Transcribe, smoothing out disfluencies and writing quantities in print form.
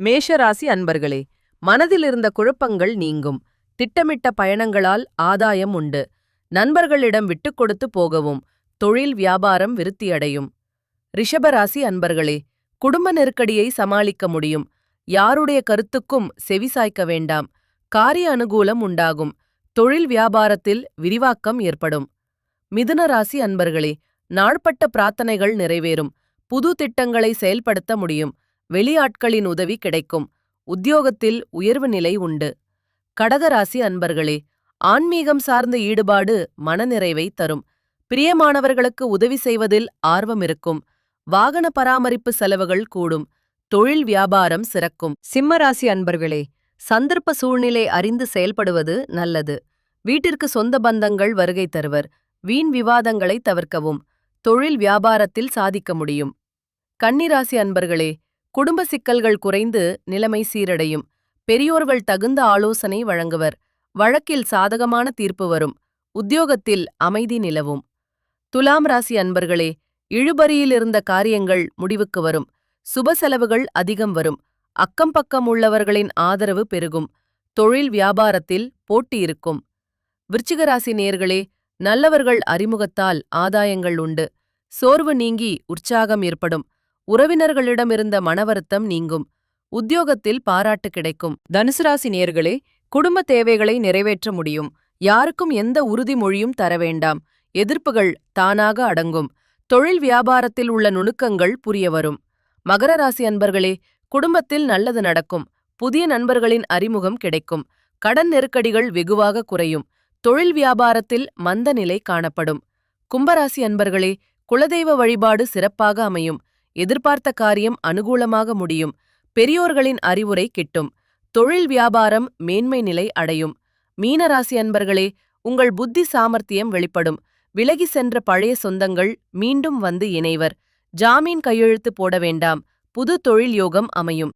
மேஷராசி அன்பர்களே, மனதில் இருந்த குழப்பங்கள் நீங்கும். திட்டமிட்ட பயணங்களால் ஆதாயம் உண்டு. நண்பர்களிடம் விட்டுக் கொடுத்து போகவும். தொழில் வியாபாரம் விருத்தியடையும். ரிஷபராசி அன்பர்களே, குடும்ப நெருக்கடியை சமாளிக்க முடியும். யாருடைய கருத்துக்கும் செவிசாய்க்க வேண்டாம். காரிய அனுகூலம் உண்டாகும். தொழில் வியாபாரத்தில் விரிவாக்கம் ஏற்படும். மிதுன ராசி அன்பர்களே, நாள்பட்ட பிரார்த்தனைகள் நிறைவேறும். புது திட்டங்களை செயல்படுத்த முடியும். வெளியாட்களின் உதவி கிடைக்கும். உத்தியோகத்தில் உயர்வு நிலை உண்டு. கடகராசி அன்பர்களே, ஆன்மீகம் சார்ந்த ஈடுபாடு மனநிறைவை தரும். பிரியமானவர்களுக்கு உதவி செய்வதில் ஆர்வம் இருக்கும். வாகன பராமரிப்பு செலவுகள் கூடும். தொழில் வியாபாரம் சிறக்கும். சிம்மராசி அன்பர்களே, சந்தர்ப்ப சூழ்நிலை அறிந்து செயல்படுவது நல்லது. வீட்டிற்கு சொந்த பந்தங்கள் வருகை தருவர். வீண் விவாதங்களை தவிர்க்கவும். தொழில் வியாபாரத்தில் சாதிக்க முடியும். கன்னிராசி அன்பர்களே, குடும்ப சிக்கல்கள் குறைந்து நிலைமை சீரடையும். பெரியோர்கள் தகுந்த ஆலோசனை வழங்குவர். வழக்கில் சாதகமான தீர்ப்பு வரும். உத்தியோகத்தில் அமைதி நிலவும். துலாம் ராசி அன்பர்களே, இழுபறியிலிருந்த காரியங்கள் முடிவுக்கு வரும். சுப செலவுகள் அதிகம் வரும். அக்கம் பக்கம் உள்ளவர்களின் ஆதரவு பெருகும். தொழில் வியாபாரத்தில் போட்டி இருக்கும். விருச்சிகராசி நேயர்களே, நல்லவர்கள் அறிமுகத்தால் ஆதாயங்கள் உண்டு. சோர்வு நீங்கி உற்சாகம் ஏற்படும். உறவினர்களிடமிருந்த மனவருத்தம் நீங்கும். உத்தியோகத்தில் பாராட்டு கிடைக்கும். தனுசு ராசி நேயர்களே, குடும்ப தேவைகளை நிறைவேற்ற முடியும். யாருக்கும் எந்த உறுதிமொழியும் தர வேண்டாம். எதிர்ப்புகள் தானாக அடங்கும். தொழில் வியாபாரத்தில் உள்ள நுணுக்கங்கள் புரிய வரும். மகர ராசி அன்பர்களே, குடும்பத்தில் நல்லது நடக்கும். புதிய நண்பர்களின் அறிமுகம் கிடைக்கும். கடன் நெருக்கடிகள் வெகுவாக குறையும். தொழில் வியாபாரத்தில் மந்த நிலை காணப்படும். கும்பராசி அன்பர்களே, குலதெய்வ வழிபாடு சிறப்பாக அமையும். எதிர்பார்த்த காரியம் அனுகூலமாக முடியும். பெரியோர்களின் அறிவுரை கிட்டும். தொழில் வியாபாரம் மேன்மை நிலை அடையும். மீனராசி அன்பர்களே, உங்கள் புத்தி சாமர்த்தியம் வெளிப்படும். விலகி சென்ற பழைய சொந்தங்கள் மீண்டும் வந்து இணைவர். ஜாமீன் கையெழுத்து போட வேண்டாம். புது தொழில் யோகம் அமையும்.